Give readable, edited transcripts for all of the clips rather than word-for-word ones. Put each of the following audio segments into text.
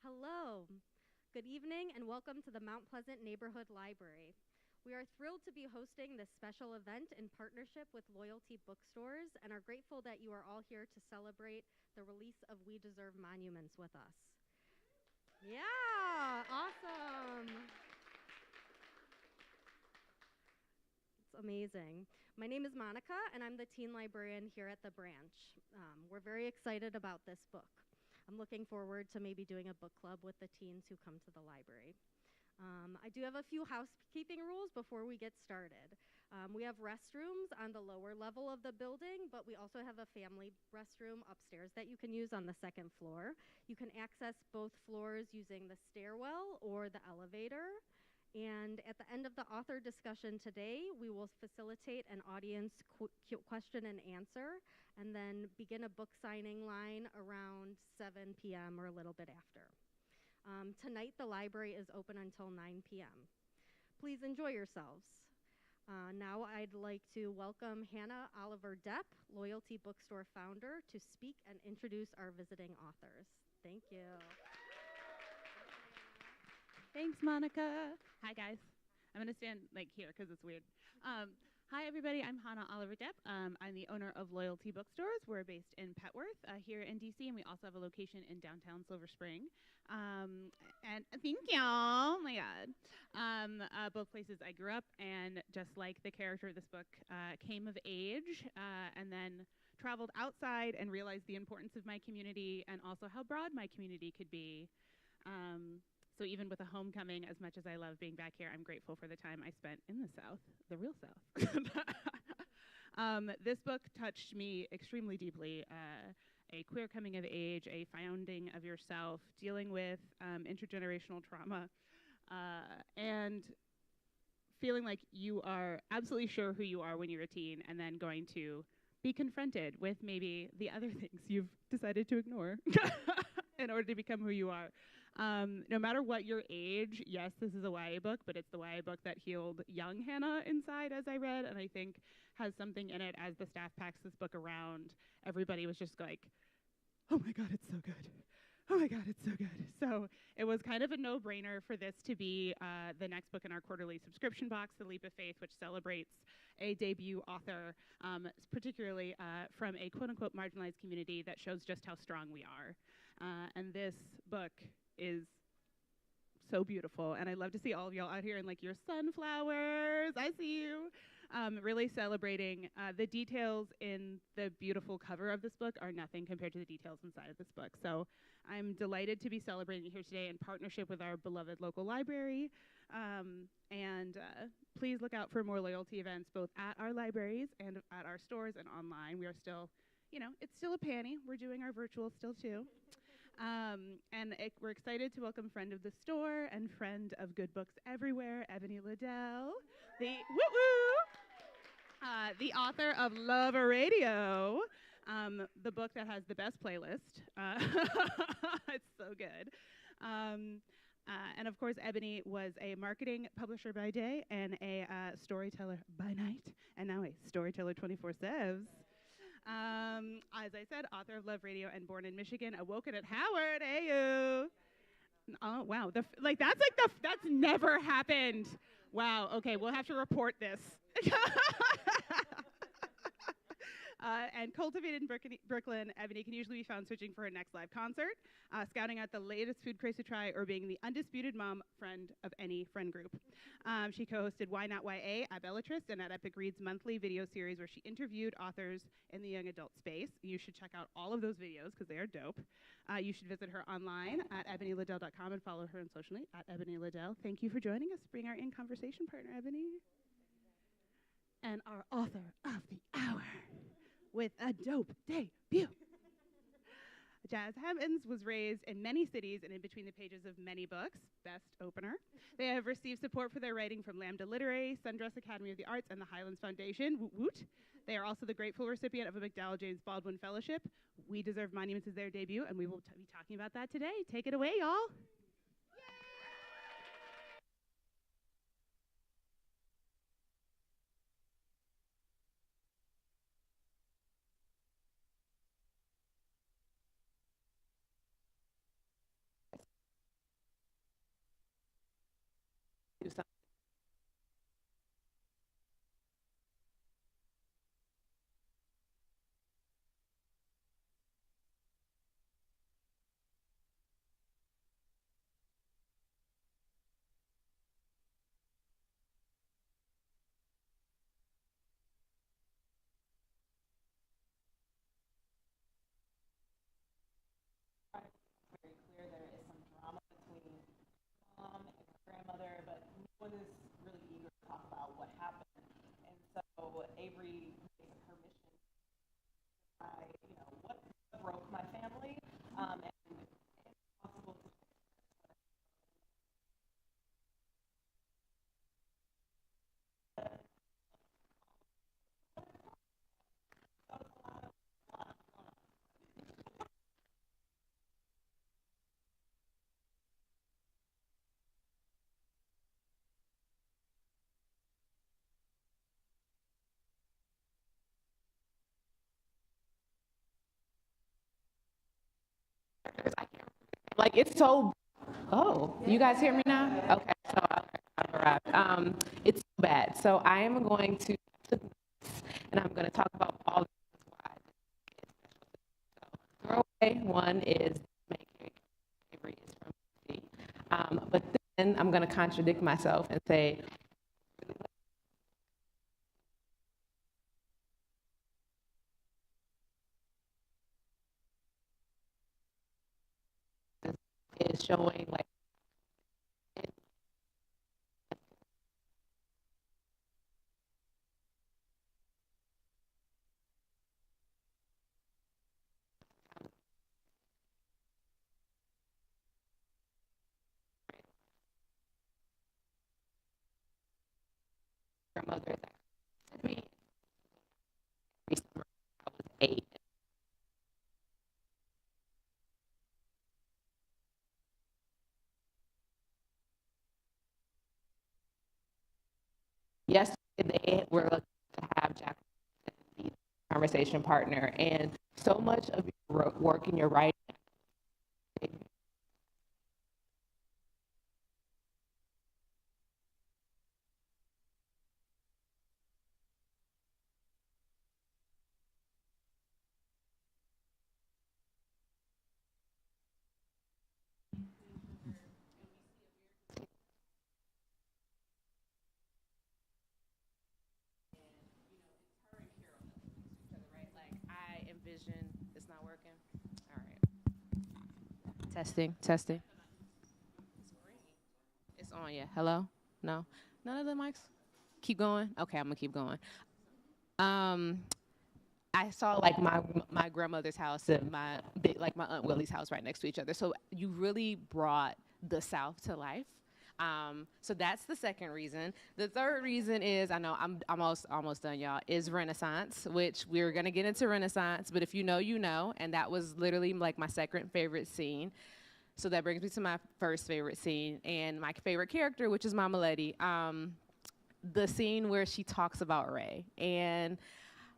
Hello, good evening, and welcome to the Mount Pleasant Neighborhood Library. We are thrilled to be hosting this special event in partnership with Loyalty Bookstores and are grateful that you are all here to celebrate the release of We Deserve Monuments with us. Yeah, awesome. It's amazing. My name is Monica, and I'm the teen librarian here at the branch. We're very excited about this book. I'm looking forward to maybe doing a book club with the teens who come to the library. I do have a few housekeeping rules before we get started. We have restrooms on the lower level of the building, but we also have a family restroom upstairs that you can use on the second floor. You can access both floors using the stairwell or the elevator. And at the end of the author discussion today, we will facilitate an audience question and answer, and then begin a book signing line around 7 p.m. or a little bit after. Tonight, the library is open until 9 p.m. Please enjoy yourselves. Now I'd like to welcome Hannah Oliver Depp, Loyalty Bookstore founder, to speak and introduce our visiting authors. Thank you. Thanks, Monica. Hi, guys. I'm going to stand here because it's weird. Hi, everybody. I'm Hannah Oliver Depp. I'm the owner of Loyalty Bookstores. We're based in Petworth here in D.C., and we also have a location in downtown Silver Spring. And thank you. Oh, my God. Both places I grew up, and just like the character of this book, came of age and then traveled outside and realized the importance of my community and also how broad my community could be. So even with a homecoming, as much as I love being back here, I'm grateful for the time I spent in the South, the real South. This book touched me extremely deeply. A queer coming of age, a founding of yourself, dealing with intergenerational trauma, and feeling like you are absolutely sure who you are when you're a teen, and then going to be confronted with maybe the other things you've decided to ignore in order to become who you are. No matter what your age, yes, this is a YA book, but it's the YA book that healed young Hannah inside, as I read, and I think has something in it. As the staff packs this book around, everybody was just like, oh my God, it's so good. Oh my God, it's so good. So it was kind of a no-brainer for this to be the next book in our quarterly subscription box, The Leap of Faith, which celebrates a debut author, particularly from a quote-unquote marginalized community that shows just how strong we are. And this book is so beautiful, and I love to see all of y'all out here in your sunflowers. I see you. Really celebrating the details in the beautiful cover of this book are nothing compared to the details inside of this book. So I'm delighted to be celebrating here today in partnership with our beloved local library. And please look out for more loyalty events both at our libraries and at our stores and online. We are still, it's still a panty. We're doing our virtual still too. And we're excited to welcome friend of the store and friend of Good Books Everywhere, Ebony Liddell, the author of Lover Radio, the book that has the best playlist. It's so good. And of course, Ebony was a marketing publisher by day and a storyteller by night, and now a storyteller 24/7. As I said, author of Love Radio and Born in Michigan, awoken at Howard. Ayo. Oh wow, that's never happened. Wow. Okay, we'll have to report this. And cultivated in Brooklyn, Ebony can usually be found searching for her next live concert, scouting out the latest food craze to try, or being the undisputed mom friend of any friend group. She co-hosted Why Not YA at Bellatrix and at Epic Reads monthly video series where she interviewed authors in the young adult space. You should check out all of those videos because they are dope. You should visit her online at ebonyliddell.com and follow her on social media at Ebony Liddell. Thank you for joining us. Bring our in conversation partner, Ebony. And our author of the hour with a dope debut. Jazz Heavens was raised in many cities and in between the pages of many books. Best opener. They have received support for their writing from Lambda Literary, Sundress Academy of the Arts, and the Highlands Foundation. Woot woot. They are also the grateful recipient of a McDowell James Baldwin Fellowship. We Deserve Monuments is their debut, and we will be talking about that today. Take it away, y'all. One is really eager to talk about what happened, and so Avery makes it her mission. What broke my family, and possible to like it's so. Oh, you guys hear me now? Okay, so I've arrived. It's so bad. So I am going to, and I'm going to talk about all the reasons why. Throwaway one is main character Avery is from DC. But then I'm going to contradict myself and say is showing like. Grandmother that sent me every summer I was 8. Yesterday they were looking to have Jack as the conversation partner, and so much of your work in your writing. I envision it's not working. All right. Testing, testing. It's on, yeah. Hello? No? None of the mics? Keep going? Okay, I'm gonna keep going. I saw like my grandmother's house and my Aunt Willie's house right next to each other. So you really brought the South to life. So that's the second reason. The third reason is, I know I'm almost done, y'all, is Renaissance, which we're gonna get into Renaissance, but if you know, you know, and that was literally like my second favorite scene. So that brings me to my first favorite scene and my favorite character, which is Mama Letty. The scene where she talks about Ray. And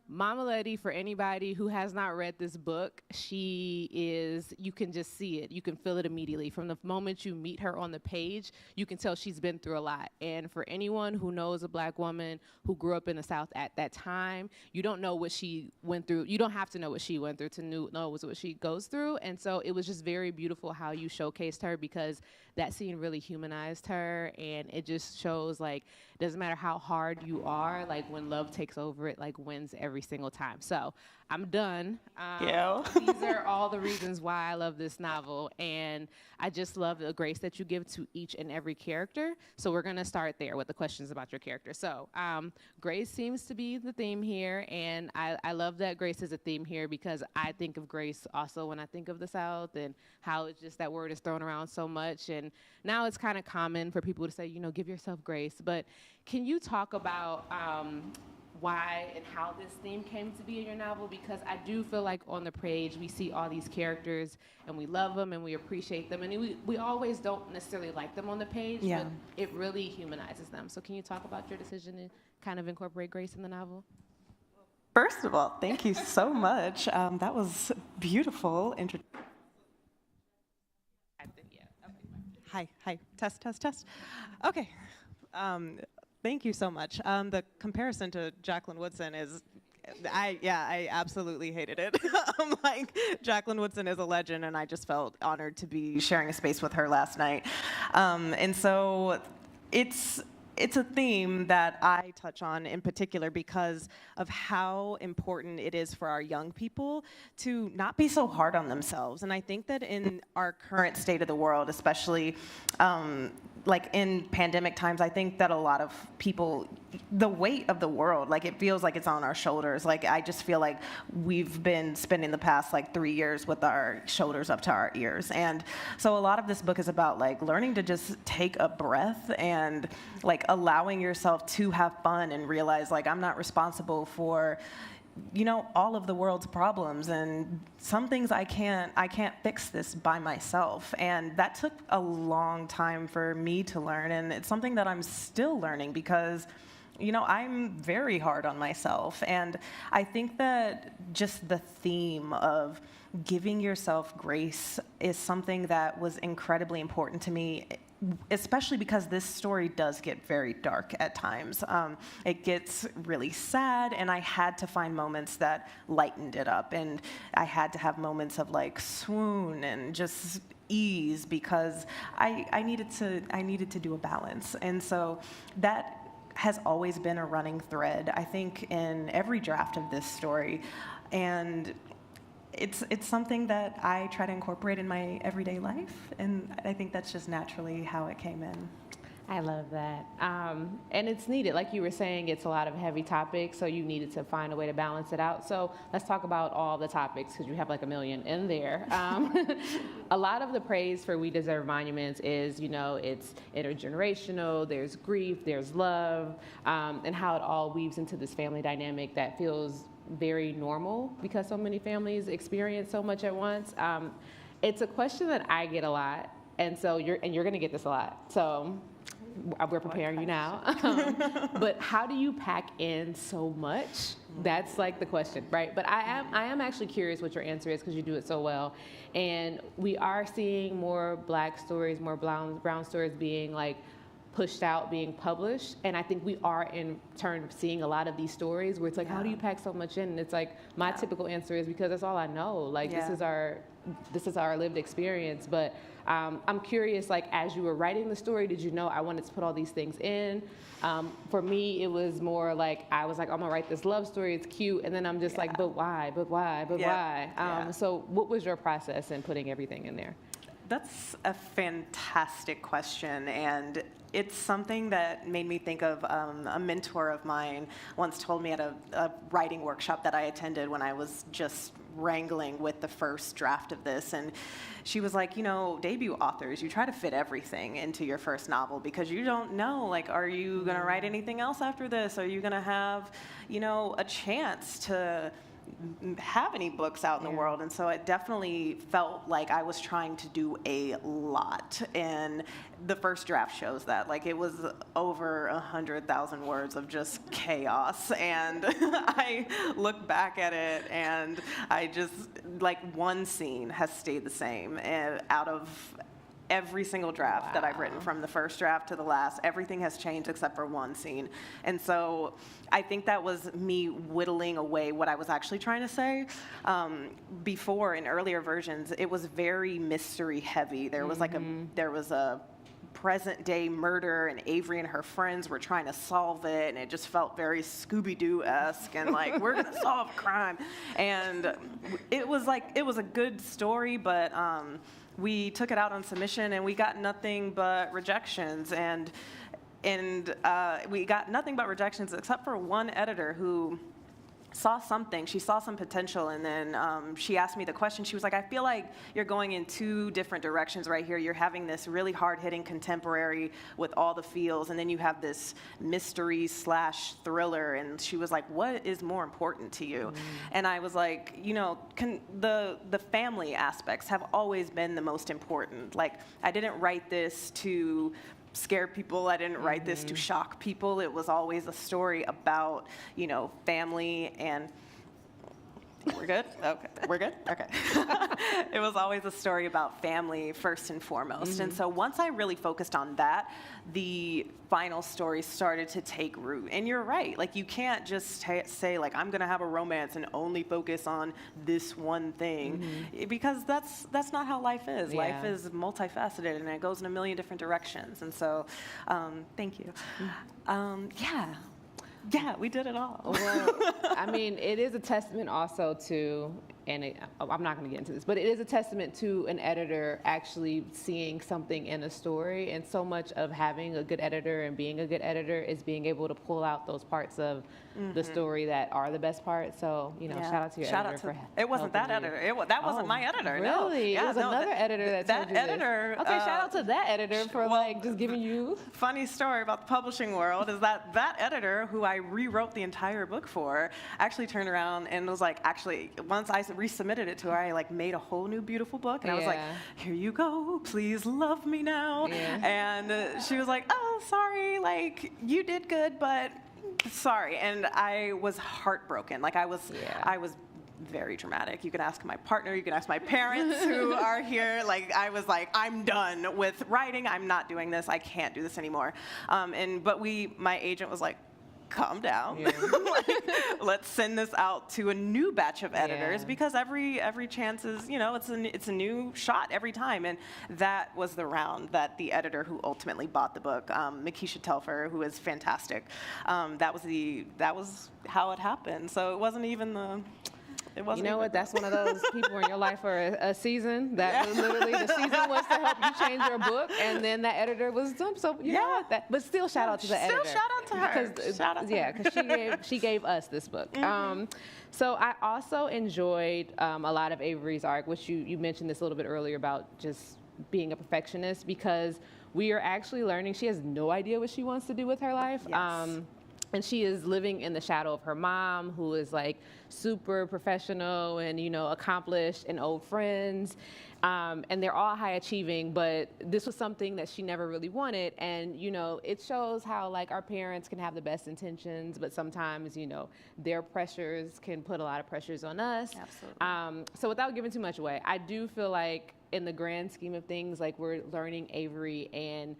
Mama Letty, for anybody who has not read this book, she is, you can just see it. You can feel it immediately. From the moment you meet her on the page, you can tell she's been through a lot. And for anyone who knows a Black woman who grew up in the South at that time, you don't know what she went through. You don't have to know what she went through to know what she goes through. And so it was just very beautiful how you showcased her, because that scene really humanized her. And it just shows, like, it doesn't matter how hard you are, like, when love takes over, it like wins every single time. So I'm done. These are all the reasons why I love this novel, and I just love the grace that you give to each and every character. So we're gonna start there with the questions about your character. So grace seems to be the theme here, and I love that grace is a theme here, because I think of grace also when I think of the South, and how it's just that word is thrown around so much. And now it's kind of common for people to say, you know, give yourself grace. But can you talk about why and how this theme came to be in your novel? Because I do feel like on the page we see all these characters and we love them and we appreciate them, and we always don't necessarily like them on the page, but it really humanizes them. So can you talk about your decision to kind of incorporate grace in the novel? First of all, thank you so much. That was beautiful. Hi, test. Okay. Thank you so much. The comparison to Jacqueline Woodson is, I absolutely hated it. Like, Jacqueline Woodson is a legend, and I just felt honored to be sharing a space with her last night. And so it's a theme that I touch on in particular because of how important it is for our young people to not be so hard on themselves. And I think that in our current state of the world, especially like in pandemic times, I think that a lot of people, the weight of the world, like it feels like it's on our shoulders. Like I just feel like we've been spending the past like 3 years with our shoulders up to our ears. And so a lot of this book is about like learning to just take a breath and like allowing yourself to have fun and realize like I'm not responsible for, you know, all of the world's problems, and some things I can't fix this by myself. And that took a long time for me to learn, and it's something that I'm still learning because, you know, I'm very hard on myself. And I think that just the theme of giving yourself grace is something that was incredibly important to me, especially because this story does get very dark at times. It gets really sad, and I had to find moments that lightened it up, and I had to have moments of like swoon and just ease because I needed to do a balance. And so that has always been a running thread, I think, in every draft of this story. And it's something that I try to incorporate in my everyday life, and I think that's just naturally how it came in. I love that. And it's needed. Like you were saying, it's a lot of heavy topics, so you needed to find a way to balance it out. So let's talk about all the topics, because you have like a million in there. A lot of the praise for We Deserve Monuments is, you know, it's intergenerational, there's grief, there's love, and how it all weaves into this family dynamic that feels very normal because so many families experience so much at once. It's a question that I get a lot, and so you're going to get this a lot. So we're preparing you now. But how do you pack in so much? That's like the question, right? But I am actually curious what your answer is because you do it so well. And we are seeing more Black stories, more brown stories being like pushed out, being published. And I think we are in turn seeing a lot of these stories where it's like, how do you pack so much in? And it's like, my typical answer is because that's all I know. Like this is our lived experience. But I'm curious, like as you were writing the story, did you know I wanted to put all these things in? For me, it was more like, I was like, I'm gonna write this love story, it's cute. And then I'm just like, but why, but why, but why? So what was your process in putting everything in there? That's a fantastic question, and it's something that made me think of a mentor of mine once told me at a writing workshop that I attended when I was just wrangling with the first draft of this. And she was like, you know, debut authors, you try to fit everything into your first novel because you don't know, like, are you going to write anything else after this? Are you going to have, you know, a chance to have any books out in the world? And so it definitely felt like I was trying to do a lot, and the first draft shows that. Like, it was over 100,000 words of just chaos, and I look back at it and I just, like, one scene has stayed the same, and out of every single draft that I've written, from the first draft to the last, everything has changed except for one scene. And so I think that was me whittling away what I was actually trying to say. Before, in earlier versions, it was very mystery heavy. There was like there was a present day murder, and Avery and her friends were trying to solve it, and it just felt very Scooby-Doo-esque, and like, we're gonna solve a crime. And it was a good story, but we took it out on submission, and we got nothing but rejections, and we got nothing but rejections except for one editor who saw something. She saw some potential, and then she asked me the question. She was like, I feel like you're going in two different directions right here. You're having this really hard-hitting contemporary with all the feels, and then you have this mystery / thriller. And she was like, what is more important to you? And I was like, you know, the family aspects have always been the most important. Like, I didn't write this to scare people. I didn't write this to shock people. It was always a story about, you know, family. And we're good? Okay. We're good? Okay. It was always a story about family first and foremost. And so once I really focused on that, the final story started to take root. And you're right. Like, you can't just say, like, I'm going to have a romance and only focus on this one thing, because that's not how life is. Life is multifaceted, and it goes in a million different directions. And so, thank you. Yeah, we did it all. Well, I mean, it is a testament also to I'm not going to get into this, but it is a testament to an editor actually seeing something in a story. And so much of having a good editor and being a good editor is being able to pull out those parts of the story that are the best parts. So, you know, shout out to your editor for it wasn't that helping you. editor. That wasn't my editor. No. Really? Yeah, it was no, another editor that told you editor. this. Okay, shout out to that editor for like just giving you. Funny story about the publishing world is that editor who I rewrote the entire book for actually turned around and was like, actually, once I resubmitted it to her, I like made a whole new beautiful book, and I was like, here you go, please love me now. And she was like, oh, sorry, like you did good, but sorry. And I was heartbroken. Like I was very dramatic. You can ask my partner, you can ask my parents who are here. Like I was like, I'm done with writing. I'm not doing this. I can't do this anymore. But my agent was like, calm down. Like, let's send this out to a new batch of editors because every chance is, you know, it's a new shot every time. And that was the round that the editor who ultimately bought the book, Makisha Telfer, who is fantastic. That was how it happened. So it wasn't even the. You know what? That's one of those people in your life for a season. That was literally the season was to help you change your book, and then that editor was dumb. So you know what? But still, shout out to the editor. Still, shout out to her. Because she gave us this book. So I also enjoyed a lot of Avery's arc, which you mentioned this a little bit earlier about just being a perfectionist, because we are actually learning she has no idea what she wants to do with her life. Yes. And she is living in the shadow of her mom, who is like super professional and, you know, accomplished and old friends. And they're all high achieving, but this was something that she never really wanted. And, you know, it shows how like our parents can have the best intentions, but sometimes, you know, their pressures can put a lot of pressures on us. Absolutely. So without giving too much away, I do feel like in the grand scheme of things, like we're learning Avery, and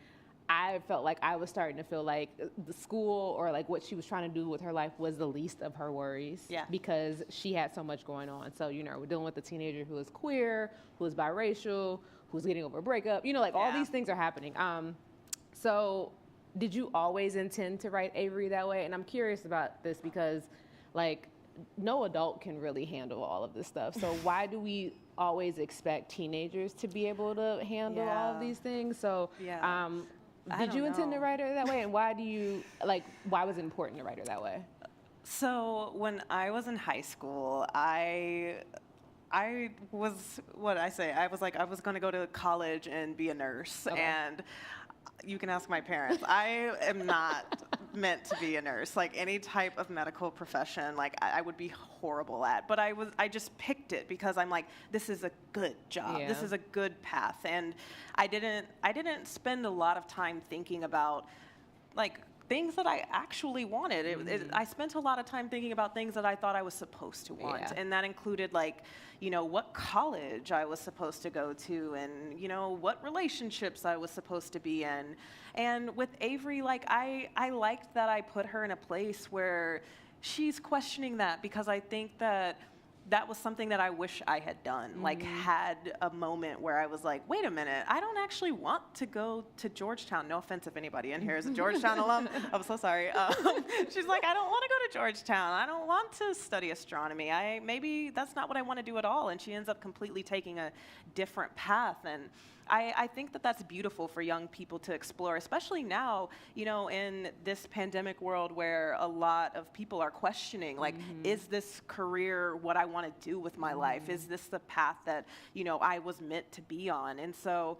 I felt like I was starting to feel like the school or like what she was trying to do with her life was the least of her worries because she had so much going on. So, you know, we're dealing with a teenager who is queer, who is biracial, who's getting over a breakup, you know, like all these things are happening. So did you always intend to write Avery that way? And I'm curious about this because like no adult can really handle all of this stuff. So why do we always expect teenagers to be able to handle all of these things? So, did you intend to write her that way, and why was it important to write her that way? So when I was in high school, I was I was going to go to college and be a nurse, and you can ask my parents. I am not meant to be a nurse. Like any type of medical profession, like I would be horrible at. But I just picked it because I'm like, this is a good job. Yeah. This is a good path. And I didn't spend a lot of time thinking about like things that I actually wanted. I spent a lot of time thinking about things that I thought I was supposed to want. Yeah. And that included like, you know, what college I was supposed to go to, and, you know, what relationships I was supposed to be in. And with Avery, like, I liked that I put her in a place where she's questioning that, because I think that was something that I wish I had done, like had a moment where I was like, wait a minute, I don't actually want to go to Georgetown. No offense if anybody in here is a Georgetown alum. I'm so sorry. She's like, I don't want to go to Georgetown. I don't want to study astronomy. Maybe that's not what I want to do at all. And she ends up completely taking a different path. And I think that that's beautiful for young people to explore, especially now, you know, in this pandemic world where a lot of people are questioning, like, is this career what I want to do with my life? Is this the path that, you know, I was meant to be on? And so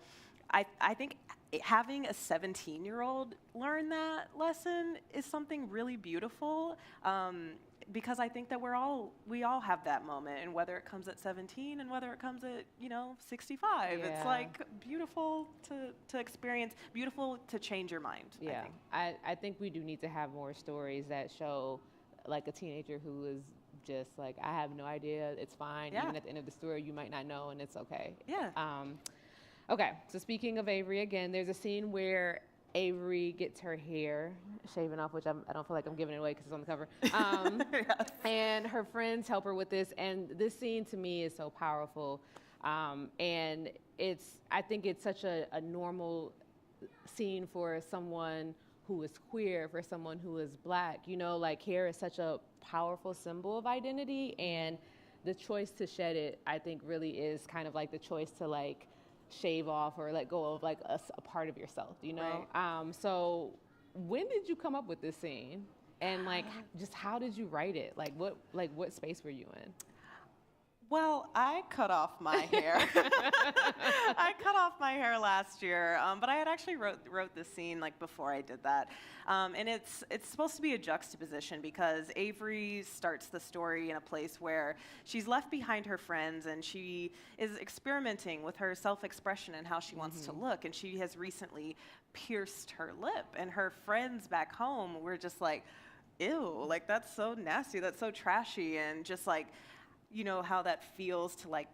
I think having a 17-year-old learn that lesson is something really beautiful. Because I think that we all have that moment, and whether it comes at 17 and whether it comes at, you know, 65, it's like beautiful to experience, beautiful to change your mind. Yeah, I think we do need to have more stories that show like a teenager who is just like, I have no idea, it's fine. Even at the end of the story, you might not know, and it's okay. Yeah. Okay, so speaking of Avery again, there's a scene where Avery gets her hair shaven off, which I don't feel like I'm giving it away because it's on the cover. And her friends help her with this, and this scene to me is so powerful. And I think it's such a normal scene for someone who is queer, for someone who is Black. You know, like hair is such a powerful symbol of identity, and the choice to shed it, I think, really is kind of like the choice to like shave off or let go of like a part of yourself, you know? So when did you come up with this scene? And like, just how did you write it? What space were you in? Well, I cut off my hair. I cut off my hair last year, but I had actually wrote this scene like before I did that, and it's supposed to be a juxtaposition because Avery starts the story in a place where she's left behind her friends and she is experimenting with her self-expression and how she wants to look, and she has recently pierced her lip, and her friends back home were just like, "Ew, like that's so nasty, that's so trashy," and just like, you know how that feels to like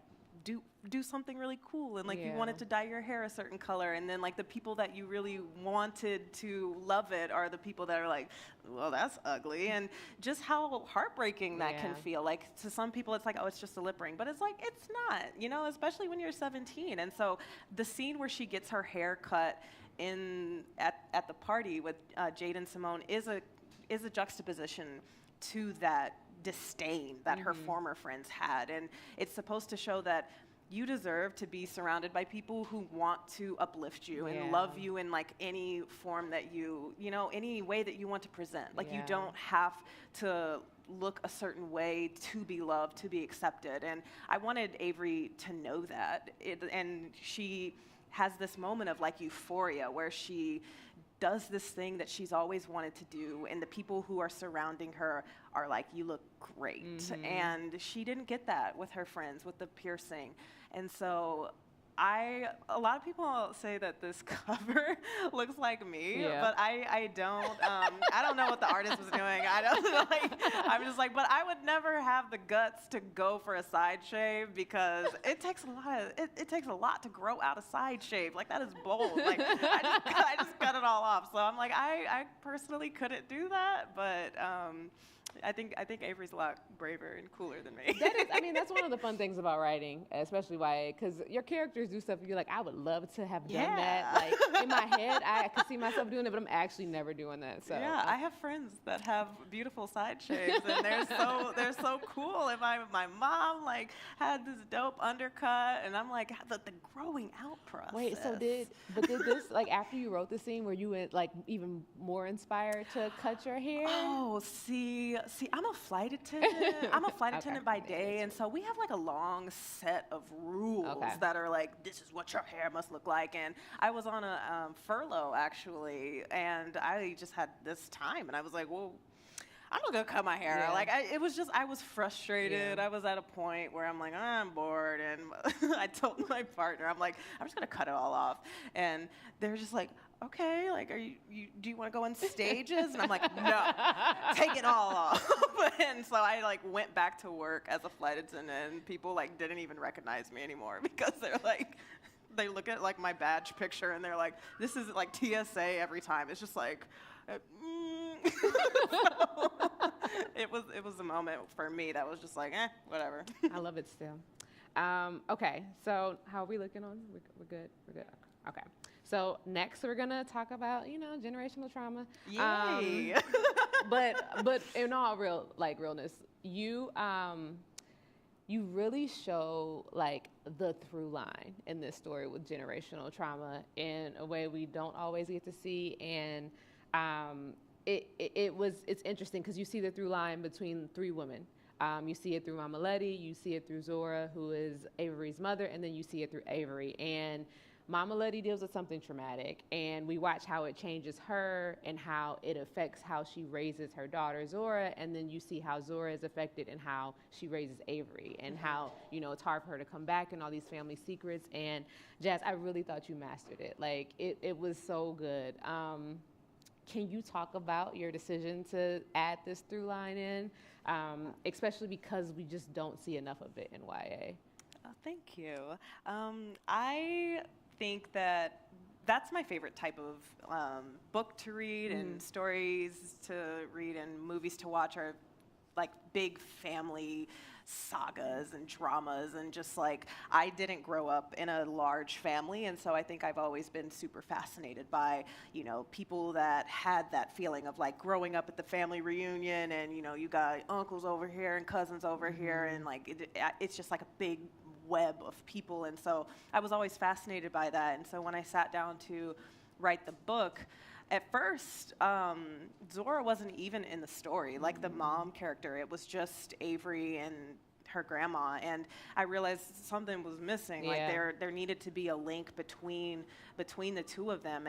do something really cool and like you wanted to dye your hair a certain color, and then like the people that you really wanted to love it are the people that are like, well, that's ugly, and just how heartbreaking that can feel. Like to some people it's like, oh, it's just a lip ring, but it's like, it's not, you know, especially when you're 17. And so the scene where she gets her hair cut at the party with Jade and Simone is a juxtaposition to that disdain that her former friends had, and it's supposed to show that you deserve to be surrounded by people who want to uplift you and love you in like any form that you know, any way that you want to present. Like you don't have to look a certain way to be loved, to be accepted, and I wanted Avery to know that, and she has this moment of like euphoria where she does this thing that she's always wanted to do, and the people who are surrounding her are like, you look great. And she didn't get that with her friends, with the piercing. And so a lot of people say that this cover looks like me, but I don't. I don't know what the artist was doing. I don't know, I'm just like, but I would never have the guts to go for a side shave because it takes a lot to grow out a side shave. Like that is bold. Like I just cut it all off. So I'm like, I personally couldn't do that, but I think Avery's a lot braver and cooler than me. That's one of the fun things about writing, especially YA, because your characters do stuff and you're like, I would love to have done that. Like in my head, I could see myself doing it, but I'm actually never doing that. So yeah, I have friends that have beautiful side shaves, and they're so cool. And my mom like had this dope undercut, and I'm like, the growing out process. Wait, so did this, like after you wrote the scene, were you like even more inspired to cut your hair? Oh, see, I'm a flight attendant. I'm a flight attendant by day, and so we have like a long set of rules that are like, this is what your hair must look like. And I was on a furlough actually, and I just had this time, and I was like, well, I'm not gonna cut my hair. Like I was frustrated. I was at a point where I'm like, I'm bored, and I told my partner, I'm like, I'm just gonna cut it all off. And they're just like, okay, like, do you want to go in stages? And I'm like, no, take it all off. And so I like went back to work as a flight attendant, and people like didn't even recognize me anymore because they're like, they look at like my badge picture and they're like, this is like TSA every time. It's just like, so it was a moment for me that was just like, whatever. I love it still. Okay, so how are we looking on? We're good. Okay. So next we're gonna talk about, generational trauma. Yay! But in all realness, you really show like the through line in this story with generational trauma in a way we don't always get to see, and it's interesting because you see the through line between three women. You see it through Mama Letty, you see it through Zora, who is Avery's mother, and then you see it through Avery. And Mama Letty deals with something traumatic, and we watch how it changes her and how it affects how she raises her daughter Zora, and then you see how Zora is affected and how she raises Avery, and how it's hard for her to come back and all these family secrets. And Jazz, I really thought you mastered it. Like it was so good. Can you talk about your decision to add this through line in, especially because we just don't see enough of it in YA? Oh, thank you. I think that's my favorite type of book to read, and stories to read, and movies to watch are like big family sagas and dramas, and just like I didn't grow up in a large family, and so I think I've always been super fascinated by, you know, people that had that feeling of like growing up at the family reunion, and you know, you got uncles over here and cousins over here, and like it's just like a big web of people, and so I was always fascinated by that. And so when I sat down to write the book, at first, Zora wasn't even in the story, like the mom character. It was just Avery and her grandma, and I realized something was missing. Yeah. Like there needed to be a link between the two of them,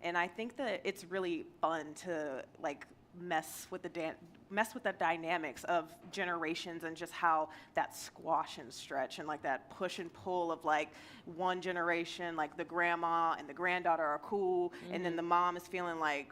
and I think that it's really fun to like mess with the dynamics of generations, and just how that squash and stretch and like that push and pull of like one generation, like the grandma and the granddaughter are cool, and then the mom is feeling like,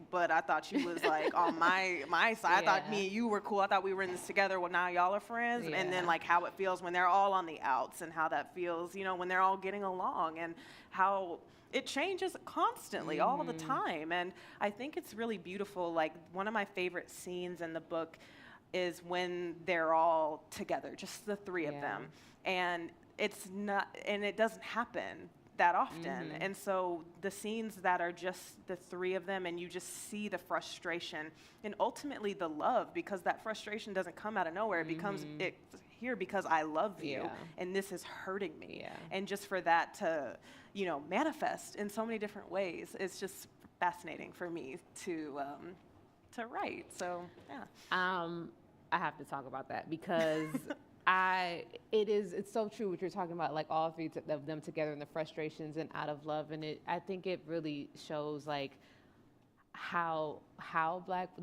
but I thought she was like on my side. I thought me and you were cool. I thought we were in this together. Well, now y'all are friends. Yeah. And then like how it feels when they're all on the outs, and how that feels, you know, when they're all getting along, and how it changes constantly all the time. And I think it's really beautiful. Like one of my favorite scenes in the book is when they're all together, just the three of them. And it doesn't happen that often. And so the scenes that are just the three of them, and you just see the frustration and ultimately the love, because that frustration doesn't come out of nowhere. It becomes it's here because I love you, and this is hurting me. And just for that to, you know, manifest in so many different ways, it's just fascinating for me to write. So yeah. I have to talk about that because it's so true what you're talking about, like all three of them together and the frustrations and out of love. And I think it really shows like how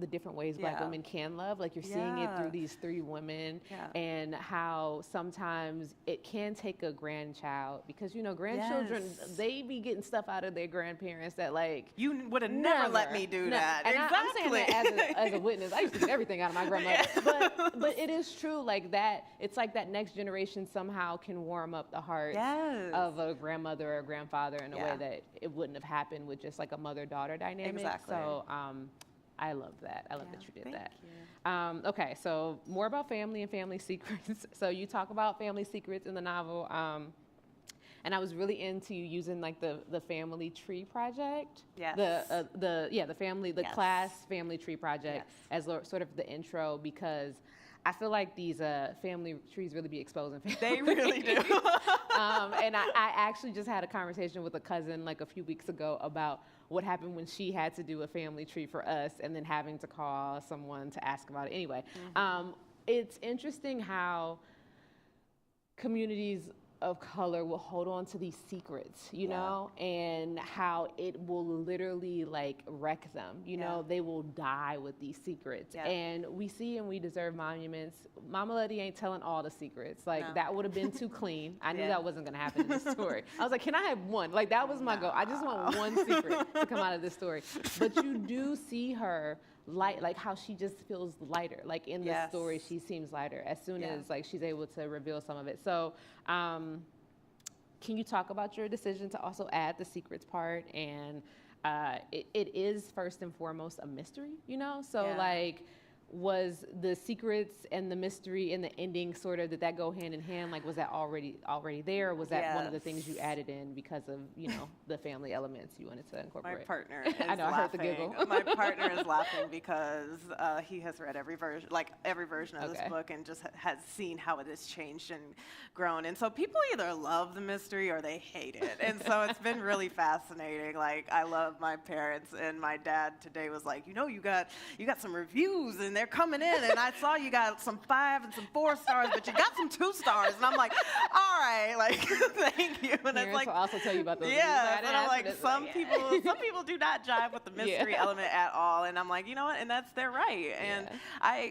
the different ways Black women can love. Like you're seeing it through these three women, and how sometimes it can take a grandchild, because you know grandchildren they be getting stuff out of their grandparents that like you would have never let me do that. And exactly. I'm saying that as a witness. I used to get everything out of my grandmother, but it is true like that. It's like that next generation somehow can warm up the heart of a grandmother or a grandfather in a way that it wouldn't have happened with just like a mother-daughter dynamic. Exactly. So I love that. I love that you did Thank that. you. Okay, so more about family and family secrets. So you talk about family secrets in the novel, and I was really into using like the family tree project. Yes. The class family tree project as sort of the intro, because I feel like these family trees really be exposing family. They really do. And I actually just had a conversation with a cousin like a few weeks ago about what happened when she had to do a family tree for us, and then having to call someone to ask about it. Anyway, it's interesting how communities of color will hold on to these secrets, you know, and how it will literally like wreck them. You know, they will die with these secrets. And we see and we deserve monuments. Mama Letty ain't telling all the secrets. Like that would have been too clean. I knew that wasn't gonna happen in this story. I was like, can I have one? Like that was my goal. I just want one secret to come out of this story. But you do see her light, like how she just feels lighter. Like in the story, she seems lighter as soon as like she's able to reveal some of it. So can you talk about your decision to also add the secrets part? And it is first and foremost a mystery, you know? So like, was the secrets and the mystery and the ending sort of, did that go hand in hand? Like, was that already there? Or was that one of the things you added in because of, you know, the family elements you wanted to incorporate? My partner is I know, laughing. I heard the giggle. My partner is laughing because he has read every version of this book, and just has seen how it has changed and grown. And so people either love the mystery or they hate it. And so it's been really fascinating. Like, I love my parents, and my dad today was like, you know, you got some reviews and they're coming in, and I saw you got some 5 and some 4 stars, but you got some 2 stars. And I'm like, all right, like, thank you. And it's like, I'll also tell you about those. and I'm like, some people do not jive with the mystery element at all. And I'm like, you know what? And they're right. And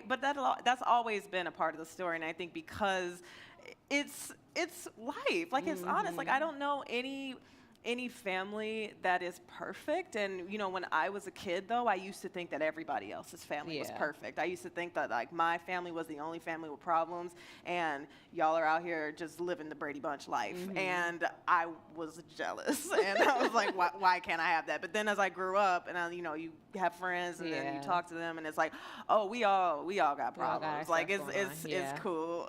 but that's always been a part of the story. And I think because it's life, like it's honest. Like I don't know any any family that is perfect. And, you know, when I was a kid, though, I used to think that everybody else's family was Yeah. perfect. I used to think that, like, my family was the only family with problems, and y'all are out here just living the Brady Bunch life. And I was jealous. And I was like, why can't I have that? But then as I grew up, and, you know, you have friends, and then you Yeah. talk to them, and it's like, oh, we all got We all got our problems. Like, stuff going on. it's Yeah. cool.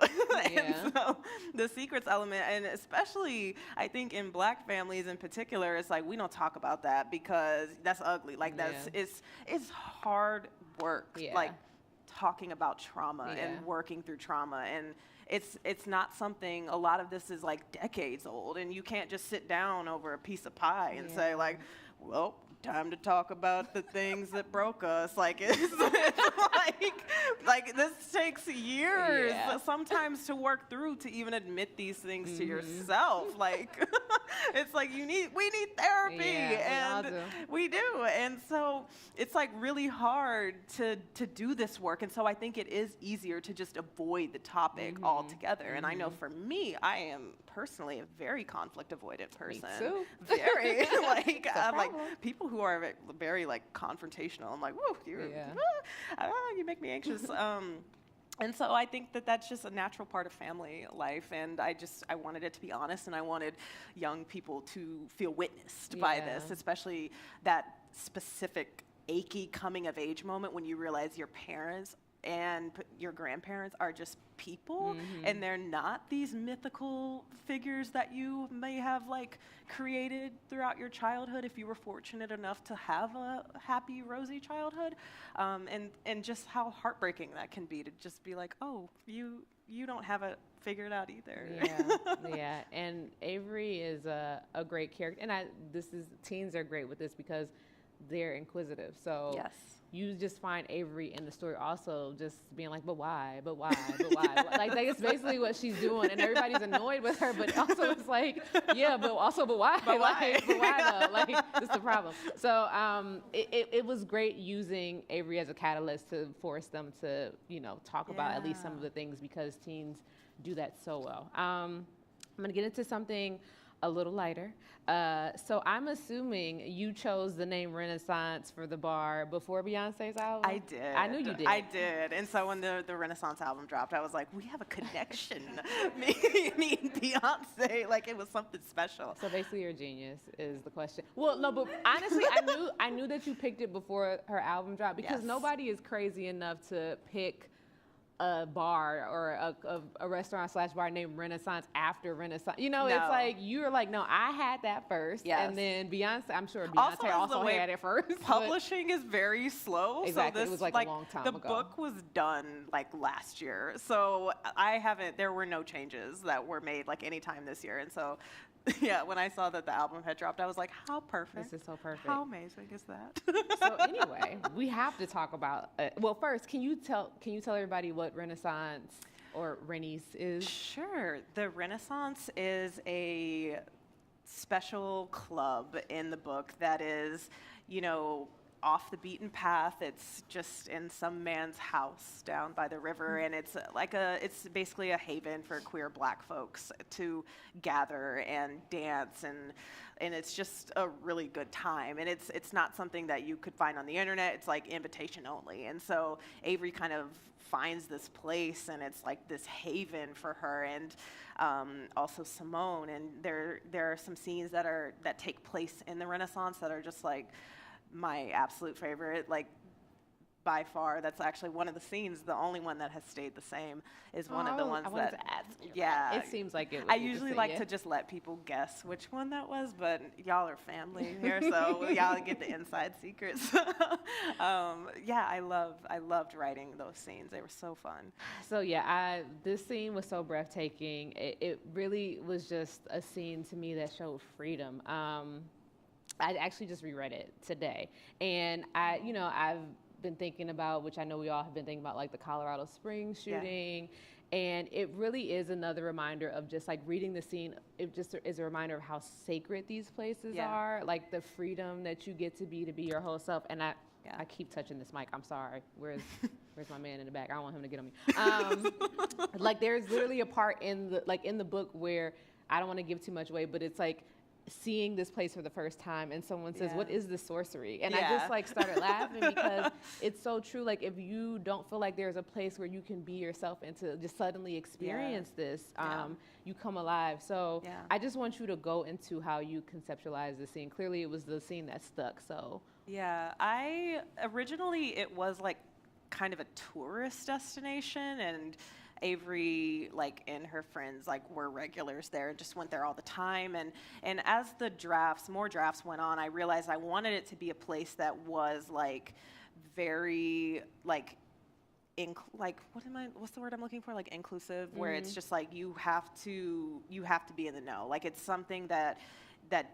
Yeah. And so the secrets element, and especially I think in Black families in particular, it's like we don't talk about that because that's ugly. Like that's Yeah. it's hard work. Yeah. Like talking about trauma Yeah. and working through trauma, and it's not something. A lot of this is like decades old, and you can't just sit down over a piece of pie and say Yeah. like, well, time to talk about the things that broke us. Like it's like this takes years Yeah. sometimes to work through to even admit these things to yourself. Like it's like we need therapy, Yeah, we all and do. we do. And so it's like really hard to do this work. And so I think it is easier to just avoid the topic altogether. And I know for me, I am personally a very conflict avoidant person. too. Very like like problem. people who are very like confrontational. I'm like, whoa, Yeah. you make me anxious. And so I think that that's just a natural part of family life, and I wanted it to be honest, and I wanted young people to feel witnessed by this, Yeah. especially that specific achy coming of age moment when you realize your parents and your grandparents are just people, and they're not these mythical figures that you may have like created throughout your childhood if you were fortunate enough to have a happy, rosy childhood, and just how heartbreaking that can be to just be like, oh, you don't have it figured out either. Yeah. And Avery is a great character, and teens are great with this because they're inquisitive. So Yes. you just find Avery in the story also just being like, but why? Like that's basically what she's doing, and everybody's annoyed with her, but also it's like, yeah, but why? But why? Like, but why though? Like, this is the problem. So it was great using Avery as a catalyst to force them to, you know, talk about at least some of the things, because teens do that so well. I'm gonna get into something a little lighter. So I'm assuming you chose the name Renaissance for the bar before Beyonce's album? I did. I knew you did. I did. And so when the Renaissance album dropped, I was like, we have a connection. me and Beyonce. Like, it was something special. So basically you're a genius is the question. Well, no, but honestly, I knew that you picked it before her album dropped, because Yes. nobody is crazy enough to pick a bar or a restaurant / bar named Renaissance after Renaissance. You know, it's No. like, you're like, no, I had that first. Yes. And then Beyonce, I'm sure Also, Beyonce as also the way had it first. but- Publishing is very slow. Exactly. So It this, was like a long time the ago. book was done like last year. So there were no changes that were made like anytime this year. And so, yeah, when I saw that the album had dropped, I was like, how perfect. This is so perfect. How amazing is that? So anyway, we have to talk about. Well, first, can you tell everybody what Renaissance or Rennies is? Sure. The Renaissance is a special club in the book that is, you know, off the beaten path. It's just in some man's house down by the river, and it's it's basically a haven for queer Black folks to gather and dance, and it's just a really good time. And it's not something that you could find on the internet. It's like invitation only. And so Avery kind of finds this place, and it's like this haven for her, and also Simone. And there are some scenes that take place in the Renaissance that are just like my absolute favorite, like by far. That's actually one of the scenes. The only one that has stayed the same is one of the ones I wanted that. to ask you. Yeah, It seems like it. I usually like to just let people guess which one that was, but y'all are family here, so y'all get the inside secrets. Yeah, I loved writing those scenes. They were so fun. So yeah, this scene was so breathtaking. It really was just a scene to me that showed freedom. I actually just reread it today, and I've been thinking about, which I know we all have been thinking about, like the Colorado Springs shooting. And it really is another reminder of just like reading the scene. It just is a reminder of how sacred these places are, like the freedom that you get to be your whole self. And I keep touching this mic. I'm sorry. Where's my man in the back? I don't want him to get on me. Like there's literally a part in the book where I don't want to give too much away, but it's like seeing this place for the first time and someone says, Yeah. what is this sorcery? And I Yeah. just like started laughing because it's so true. Like if you don't feel like there's a place where you can be yourself and to just suddenly experience this, Yeah. you come alive. So Yeah. I just want you to go into how you conceptualize the scene. Clearly it was the scene that stuck. So Yeah, I originally it was like kind of a tourist destination, and Avery like and her friends like were regulars there and just went there all the time. And as the more drafts went on, I realized I wanted it to be a place that was like very like what's the word I'm looking for, like inclusive, where it's just like you have to be in the know, like it's something that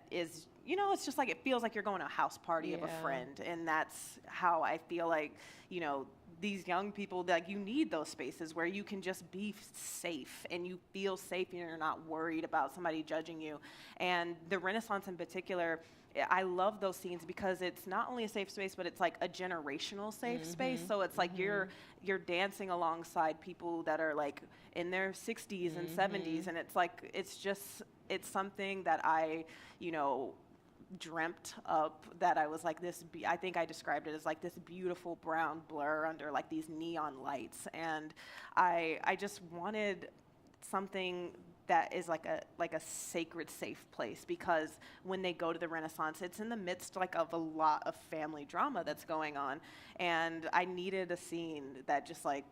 is, you know, it's just like it feels like you're going to a house party of a Yeah. friend. And that's how I feel like, you know, these young people, like you need those spaces where you can just be safe and you feel safe and you're not worried about somebody judging you. And the Renaissance in particular, I love those scenes because it's not only a safe space, but it's like a generational safe space. So it's like you're dancing alongside people that are like in their 60s and 70s, and it's like it's something that I, you know, dreamt up, that I was like this I think I described it as like this beautiful brown blur under like these neon lights. And I just wanted something that is like a sacred safe place, because when they go to the Renaissance, it's in the midst like of a lot of family drama that's going on, and I needed a scene that just like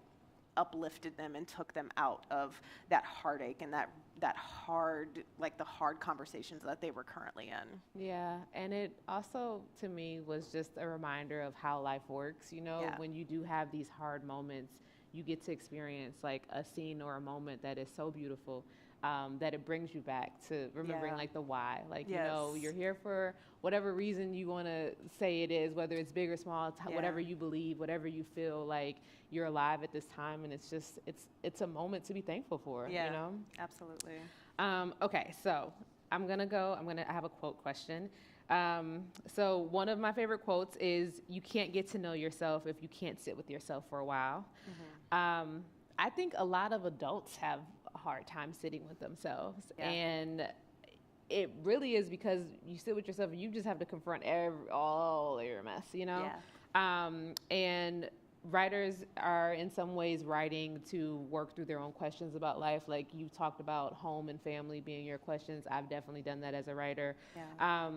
uplifted them and took them out of that heartache and that hard, like the hard conversations that they were currently in. yeah, and it also to me was just a reminder of how life works. You know, Yeah. when you do have these hard moments, you get to experience like a scene or a moment that is so beautiful. That it brings you back to remembering Yeah. like the why. Like, you Yes. know, you're here for whatever reason you want to say it is, whether it's big or small, Yeah. whatever you believe, whatever you feel like you're alive at this time. And it's just, it's a moment to be thankful for, Yeah. you know? Absolutely. Okay, so I have a quote question. So one of my favorite quotes is, you can't get to know yourself if you can't sit with yourself for a while. I think a lot of adults have a hard time sitting with themselves. Yeah. And it really is because you sit with yourself and you just have to confront all your mess, you know? Yeah. And writers are in some ways writing to work through their own questions about life. Like you talked about home and family being your questions. I've definitely done that as a writer. Yeah.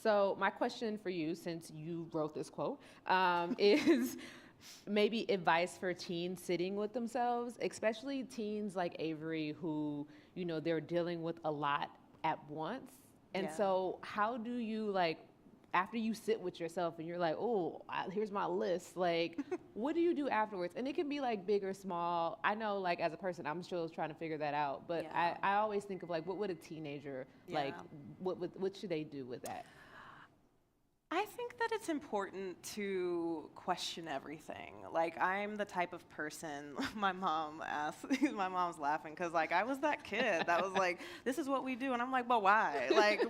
So my question for you, since you wrote this quote, is maybe advice for teens sitting with themselves, especially teens like Avery who, you know, they're dealing with a lot at once. And Yeah. so how do you, like, after you sit with yourself and you're like, oh, here's my list, like, what do you do afterwards? And it can be like big or small. I know, like, as a person, I'm still trying to figure that out. But Yeah. I always think of, like, what would a teenager, like, Yeah. what should they do with that? I think that it's important to question everything. Like, I'm the type of person, my mom's laughing because, like, I was that kid that was like, this is what we do. And I'm like, but why? Like,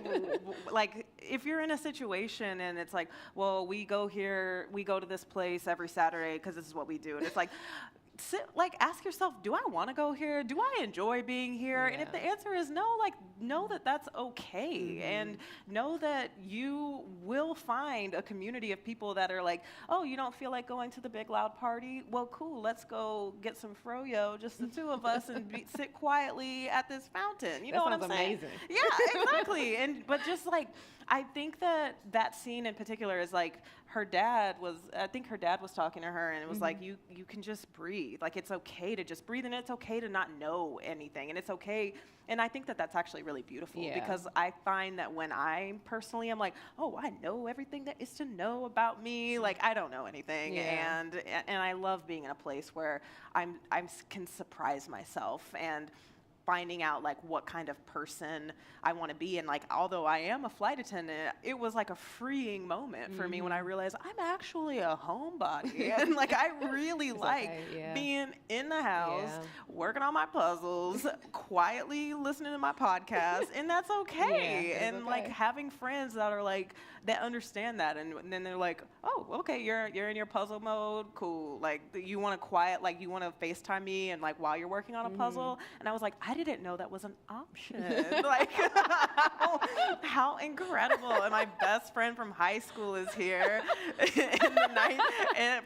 like, if you're in a situation and it's like, well, we go to this place every Saturday because this is what we do. And it's like, ask yourself, do I want to go here? Do I enjoy being here? And if the answer is no, like, know that that's okay. And know that you will find a community of people that are like, oh, you don't feel like going to the big loud party? Well, cool, let's go get some froyo, just the two of us, and sit quietly at this fountain. You know what I'm saying? Amazing. Yeah, exactly. But just like, I think that scene in particular is like, her dad was talking to her, and it was like, you can just breathe. Like, it's okay to just breathe, and it's okay to not know anything, and it's okay. And I think that that's actually really beautiful, because I find that when I personally am like, oh, I know everything that is to know about me, like, I don't know anything. And I love being in a place where I can surprise myself and finding out like what kind of person I want to be. And like, although I am a flight attendant, it was like a freeing moment for me when I realized I'm actually a homebody. And like, I really like being in the house, working on my puzzles, quietly listening to my podcast, and that's okay. And like having friends that are like, that understand that, and then they're like, oh, okay, you're in your puzzle mode, cool. Like, you want to you want to FaceTime me and like while you're working on a puzzle. And I was like, I didn't know that was an option. Like, how incredible. And my best friend from high school is here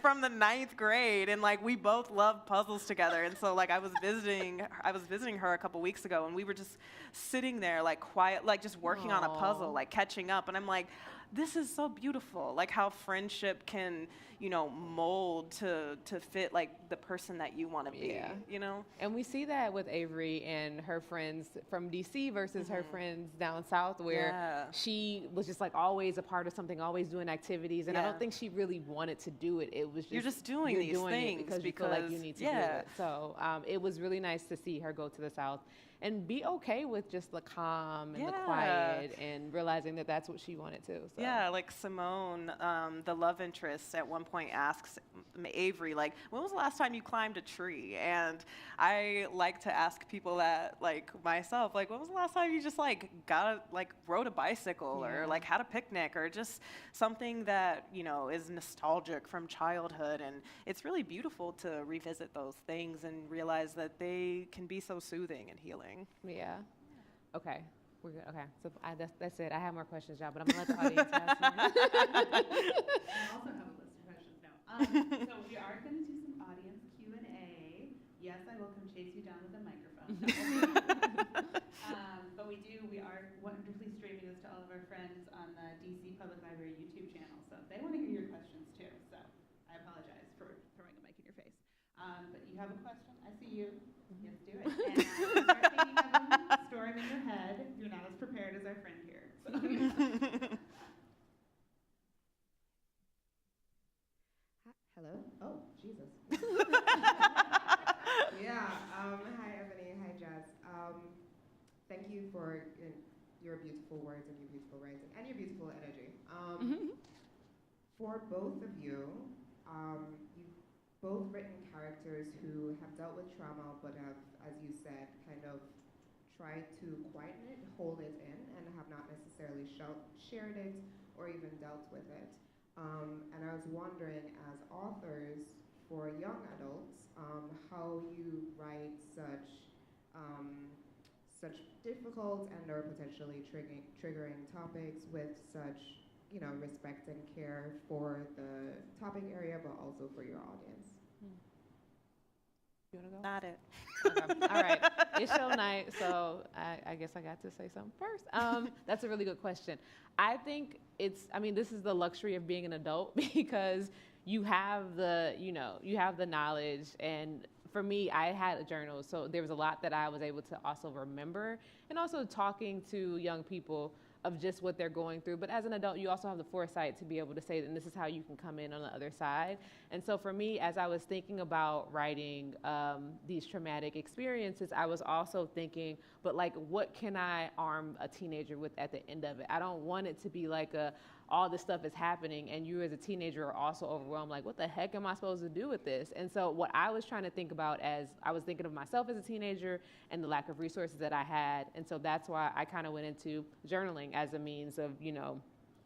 from the ninth grade. And like, we both love puzzles together. And so like, I was visiting her a couple weeks ago, and we were just sitting there like quiet, like just working on a puzzle, like catching up. And I'm like, this is so beautiful, like how friendship can, mold to fit like the person that you want to be, And we see that with Avery and her friends from DC versus her friends down south, where she was just like always a part of something, always doing activities. And I don't think she really wanted to do it. It was just, you're just doing these things because you feel like you need to do it. So it was really nice to see her go to the south and be okay with just the calm and the quiet, and realizing that that's what she wanted to. So. Yeah, like Simone, the love interest, at one point asks Avery, like, when was the last time you climbed a tree? And I like to ask people that, like myself, like, when was the last time you just rode a bicycle or like had a picnic, or just something that, is nostalgic from childhood? And it's really beautiful to revisit those things and realize that they can be so soothing and healing. Yeah. Okay. We're good. Okay. So that's it. I have more questions, y'all, but I'm going to let the audience ask them. I also have a list of questions now. So we are going to do some audience Q&A. Yes, I will come chase you down with a microphone. But we are wonderfully streaming this to all of our friends on the DC Public Library YouTube channel. So they want to hear your questions too. So I apologize for throwing a mic in your face. But you have a question? I see you. Yes, do it. And start thinking of them, store them in your head. You're not as prepared as our friend here. So. Hello? Oh, Jesus. Hi, Ebony. Hi, Jazz. Thank you for your beautiful words and your beautiful writing and your beautiful energy. For both of you, you've both written characters who have dealt with trauma but have, as you said, kind of tried to quieten it, hold it in, and have not necessarily shared it or even dealt with it. And I was wondering, as authors for young adults, how you write such difficult and or potentially triggering topics with such, respect and care for the topic area, but also for your audience. You want to go? Not it. Okay. All right. It's show night, so I guess I got to say something first. That's a really good question. I think this is the luxury of being an adult, because you have the knowledge. And for me, I had a journal, so there was a lot that I was able to also remember, and also talking to young people of just what they're going through. But as an adult, you also have the foresight to be able to say that this is how you can come in on the other side. And so for me, as I was thinking about writing these traumatic experiences, I was also thinking, but like, what can I arm a teenager with at the end of it? I don't want it to be like all this stuff is happening and you as a teenager are also overwhelmed, like, what the heck am I supposed to do with this? And so what I was trying to think about, as I was thinking of myself as a teenager and the lack of resources that I had, and so that's why I kind of went into journaling as a means of,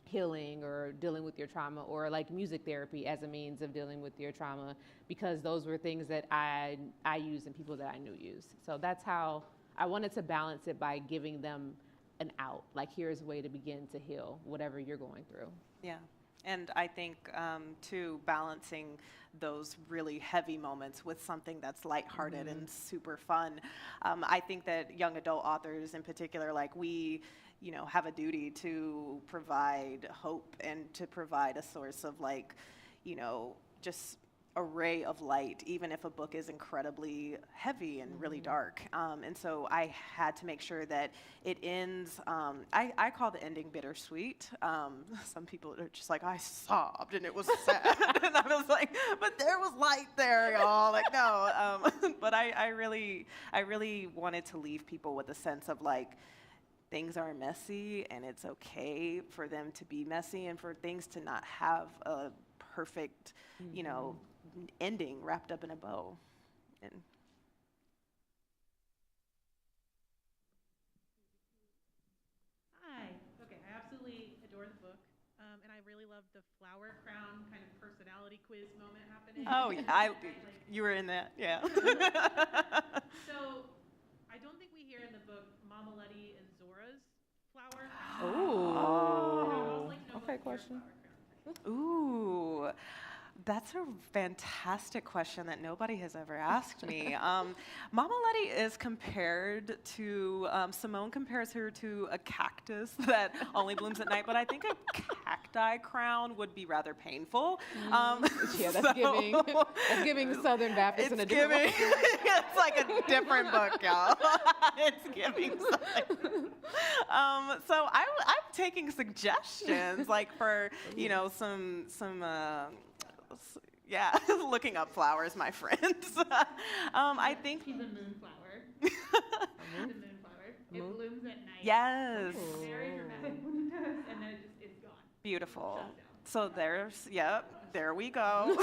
healing or dealing with your trauma, or like music therapy as a means of dealing with your trauma, because those were things that I used and people that I knew used. So that's how I wanted to balance it, by giving them an out, like, here's a way to begin to heal whatever you're going through. Yeah. And I think, too, balancing those really heavy moments with something that's lighthearted and super fun. I think that young adult authors in particular, like, we have a duty to provide hope and to provide a source of, like, just a ray of light, even if a book is incredibly heavy and really dark. And so I had to make sure that it ends, I call the ending bittersweet. Some people are just like, I sobbed and it was sad. And I was like, but there was light there, y'all. Like, no. But I really wanted to leave people with a sense of, like, things are messy and it's okay for them to be messy, and for things to not have a perfect, ending wrapped up in a bow. And Hi. Okay, I absolutely adore the book, and I really love the flower crown kind of personality quiz moment happening. oh, yeah, you were in that, yeah. So I don't think we Mama Letty and Zora's flower. Ooh. Okay, question. Ooh, that's a fantastic question that nobody has ever asked me. Mama Letty is compared to, Simone compares her to a cactus that only blooms at night, but I think a cacti crown would be rather painful. Yeah, that's giving Southern Baptist in a different way. It's like a different book, y'all. It's giving something. So I'm taking suggestions, like for, you know, yeah, looking up flowers, my friends. I think She's a moonflower. She's a moonflower. It blooms at night. yes, Very dramatic when it does, and then it just is gone. beautiful. Shut down. So there we go.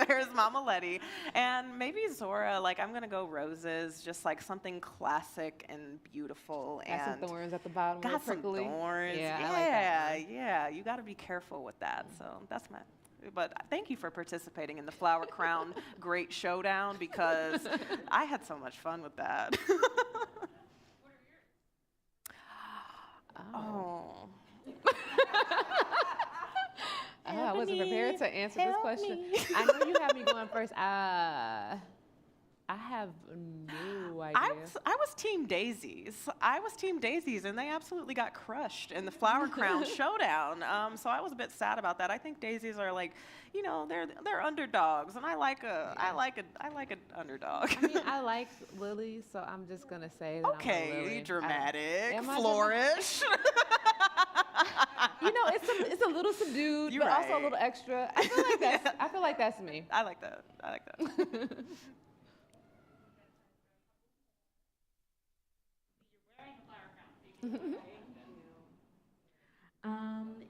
There's Mama Letty. And maybe Zora, like I'm gonna go roses, just like something classic and beautiful. Got and some thorns at the bottom. got some prickly. thorns. Yeah, Yeah, I like that one. yeah. You gotta be careful with that. So that's my. But thank you for participating in the Flower Crown Great Showdown because I had so much fun with that. Oh. I wasn't prepared to answer this question. I know you have me going first. I have no idea. I was Team Daisies. And they absolutely got crushed in the Flower Crown Showdown. So I was a bit sad about that. I think Daisies are like, you know, they're underdogs, and I like an underdog. I mean, I like lilies, so I'm just gonna say that I'm a Okay, lily. dramatic, Am I flourish. You know, it's a little subdued, You're but also a right. little extra. I feel like that's me. I like that.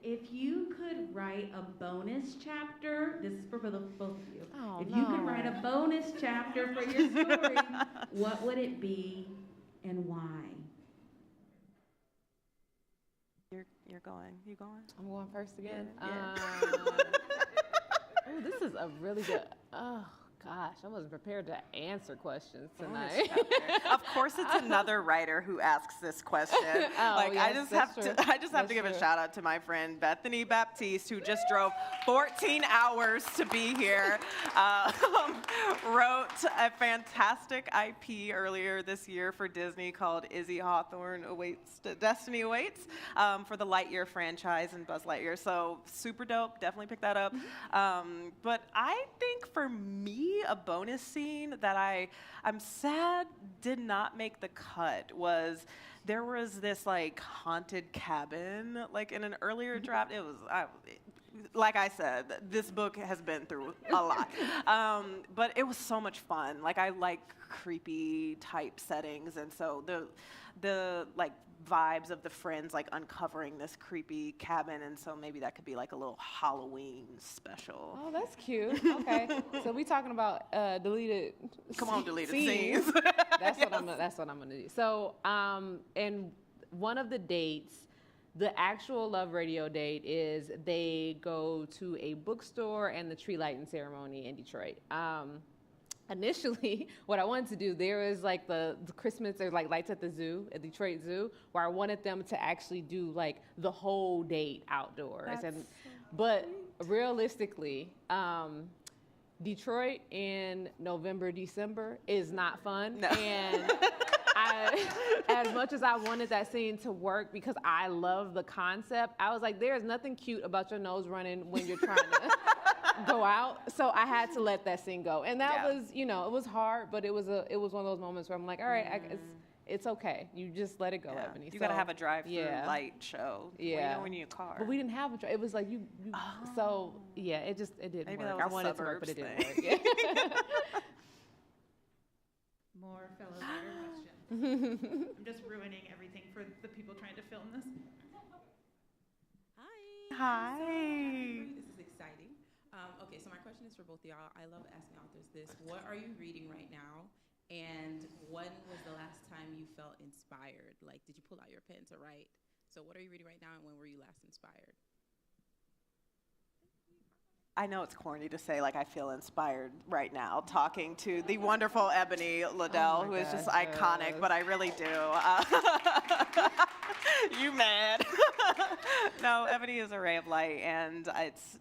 If you could write a bonus chapter, this is for both of you. Oh, if you could write a bonus chapter for your story, what would it be and why? You're going. You going? I'm going first again. Yeah. Oh, this is a really good. Oh gosh, I wasn't prepared to answer questions Bonus tonight. chapter. Of course, it's another writer who asks this question. Oh, like I yes, just that's have true. to give a shout out to my friend Bethany Baptiste, who just drove 14 hours to be here. Wrote a fantastic IP earlier this year for Disney called Izzy Hawthorne Destiny Awaits for the Lightyear franchise and Buzz Lightyear. So super dope. Definitely pick that up. But I think for me, a bonus scene that I'm sad did not make the cut was there was this like haunted cabin like in an earlier draft. It was like I said, this book has been through a lot, but it was so much fun. Like I like creepy type settings, and so the like vibes of the friends like uncovering this creepy cabin, and so maybe that could be like a little Halloween special. Oh, that's cute. Okay, so we talking about deleted. Come on, deleted scenes. scenes. That's what I'm gonna do. So, and one of the dates, the actual Love Radio date is they go to a bookstore and the tree lighting ceremony in Detroit. Initially, what I wanted to do, there is like the Christmas, there's like lights at the zoo, at Detroit Zoo, where I wanted them to actually do like the whole date outdoors. But realistically, Detroit in November, December is not fun. No. And as much as I wanted that scene to work because I love the concept, I was like, there's nothing cute about your nose running when you're trying to go out. So I had to let that scene go. And that was, you know, it was hard, but it was one of those moments where I'm like, all right, it's okay. You just let it go, Ebony. You gotta have a drive-through light show. Yeah. When you need a car. But we didn't have a drive. It was like so yeah, it didn't Maybe work. that was I wanted it to work, but it didn't work. thing. More fellow writer questions. I'm just ruining everything for the people trying to film this. Hi. This is exciting. Okay, so my question is for both of y'all. I love asking authors this. What are you reading right now? And when was the last time you felt inspired? Like, did you pull out your pen to write? So what are you reading right now, and when were you last inspired? I know it's corny to say, like, I feel inspired right now talking to the wonderful Ebony Liddell, who is just iconic, but I really do. You mad? No, Ebony is a ray of light, and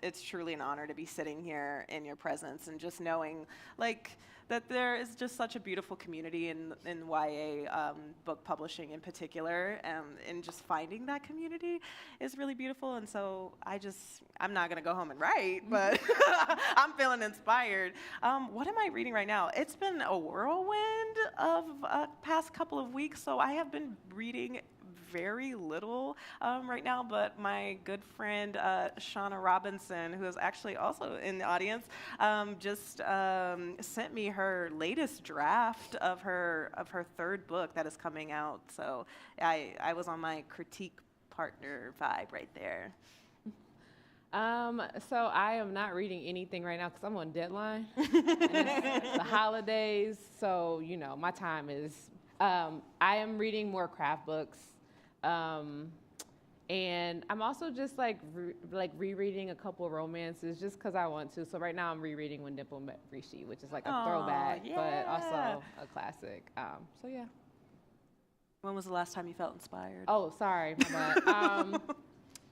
it's truly an honor to be sitting here in your presence and just knowing, like, that there is just such a beautiful community in YA book publishing in particular, and just finding that community is really beautiful. And so I'm not gonna go home and write, but I'm feeling inspired. What am I reading right now? It's been a whirlwind of past couple of weeks, so I have been reading very little right now, but my good friend Shauna Robinson, who is actually also in the audience, just sent me her latest draft of her third book that is coming out. So I was on my critique partner vibe right there. So I am not reading anything right now because I'm on deadline. And it's the holidays, so you know my time is. I am reading more craft books. And I'm also just like rereading a couple of romances just because I want to. So right now I'm rereading When Dimple Met Rishi, which is like a throwback, but also a classic. So yeah. When was the last time you felt inspired? Oh, sorry, my bad.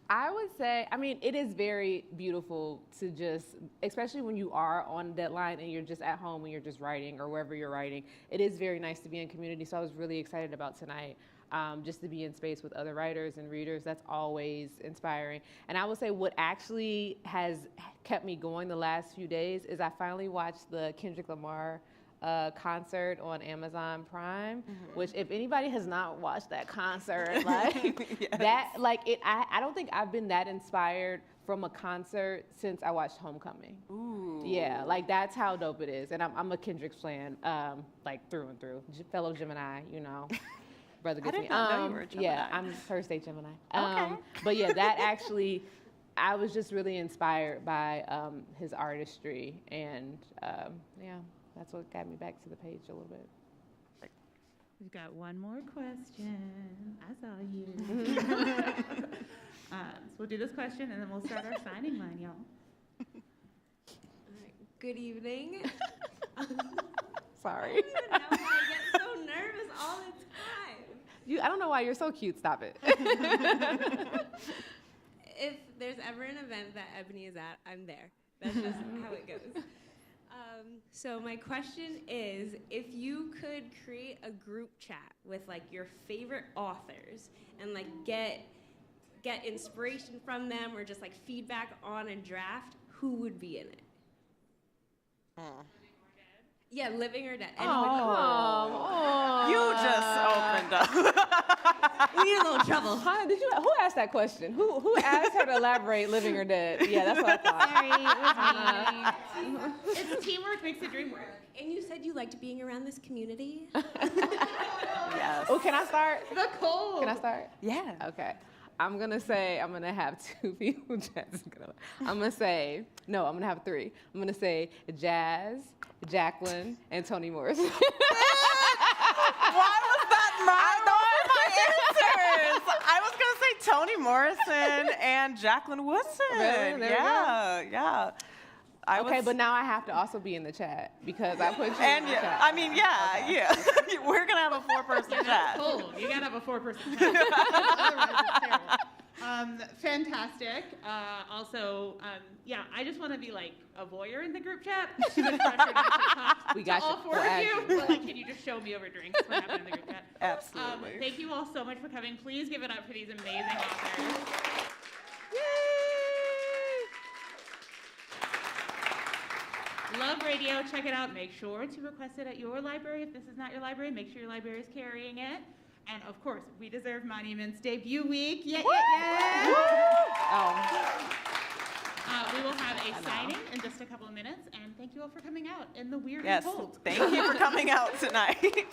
I would say, I mean, it is very beautiful to just, especially when you are on deadline and you're just at home and you're just writing or wherever you're writing, it is very nice to be in community. So I was really excited about tonight. Just to be in space with other writers and readers, that's always inspiring. And I would say what actually has kept me going the last few days is I finally watched the Kendrick Lamar concert on Amazon Prime, which if anybody has not watched that concert, like I don't think I've been that inspired from a concert since I watched Homecoming. Ooh. Yeah, like that's how dope it is. And I'm a Kendrick fan, like through and through. Fellow Gemini, you know. Brother gets I me. did not know you were a Gemini. Yeah, I'm Thursday Gemini. Okay. But yeah, that actually, I was just really inspired by his artistry, and yeah, that's what got me back to the page a little bit. We've got one more question. I saw you. So we'll do this question, and then we'll start our signing line, y'all. All right. Good evening. Sorry. I don't even know why I get so nervous all the time. I don't know why you're so cute. Stop it. If there's ever an event that Ebony is at, I'm there. That's just how it goes. So my question is, if you could create a group chat with like your favorite authors and like get inspiration from them or just like feedback on a draft, who would be in it? Yeah, living or dead. You just opened up. We need a little trouble. Huh? Who asked that question? Who asked her to elaborate, living or dead? Yeah, that's what I thought. Sorry, it was me. It's teamwork makes the dream work. And you said you liked being around this community? Yes. Oh, can I start? The cold. Can I start? Yeah. Okay. I'm gonna have two people. I'm gonna have three. I'm gonna say Jazz, Jacqueline, and Toni Morrison. Why was that my answers? I was gonna say Toni Morrison and Jacqueline Woodson. Really? Yeah. Okay, but now I have to also be in the chat because I put you in the chat. I mean, yeah. We're gonna have a 4-person chat. Cool. You gotta have a 4-person chat. Otherwise, it's terrible. Fantastic. Also, yeah, I just want to be like a voyeur in the group chat. Too much pressure to talk We got to all you. 4 of you. But, like, can you just show me over drinks what happened in the group chat? Absolutely. Thank you all so much for coming. Please give it up for these amazing authors. Love Radio. Check it out. Make sure to request it at your library. If this is not your library, make sure your library is carrying it. And of course, We Deserve Monuments debut week. Yeah. We will have a signing in just a couple of minutes. And thank you all for coming out in the weird and Yes. cold. Thank you for coming out tonight.